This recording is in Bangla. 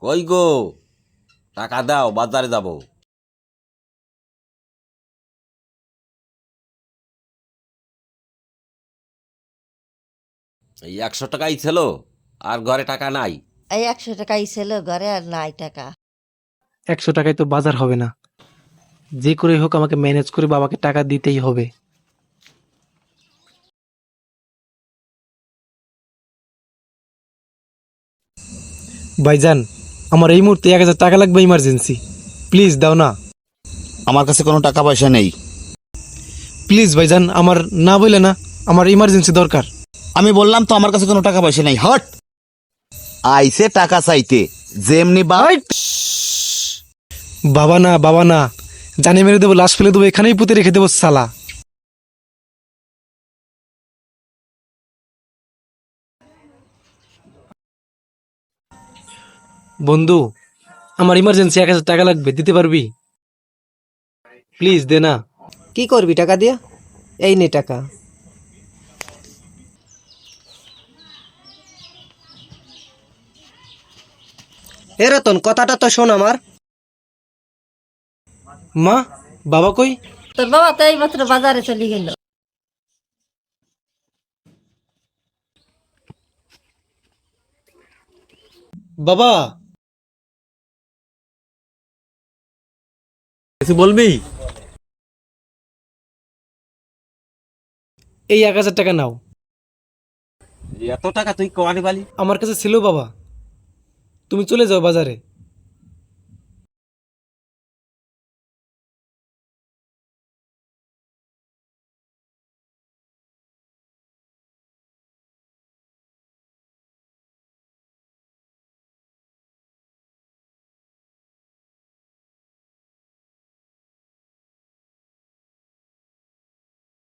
কই গো, টাকা দাও, বাজারে যাব। এই 100 টাকাই ছিল, আর ঘরে টাকা নাই। এই 100 টাকাই ছিল ঘরে, আর নাই টাকা। 100 টাকায় তো বাজার হবে না, যে করে হোক আমাকে ম্যানেজ করে বাবাকে টাকা দিতেই হবে। ভাইজান, আমার এই মুহূর্তে 1000 টাকা লাগবে, ইমার্জেন্সি। প্লিজ দাও না। আমার কাছে কোনো টাকা পয়সা নেই। প্লিজ ভাইজান, আমার না বলে না, আমার ইমার্জেন্সি দরকার। আমি বললাম তো আমার কাছে কোনো টাকা পয়সা নেই। হট! আইসে টাকা চাইতে, যেমনি বা বাবা না, বাবা না, জানি মেরে দেবো, লাশ ফেলে দেবো, এখানেই পুঁতে রেখে দেবো সালা। বন্ধু, আমার ইমার্জেন্সি 1000 টাকা লাগবে, দিতে পারবি? প্লিজ দে না। কি করবি টাকা দিয়া? এই নে টাকা। এ রতন, কথাটা তো শোন আমার। মা, বাবা কই? তোর বাবা তো এইমাত্র বাজারে চলে গেল। বাবা, কিছু বলবি? এই 1000 টাকা নাও। এত টাকা তুই কোয়ানি পালি? আমার কাছে ছিল বাবা, তুমি চলে যাও বাজারে।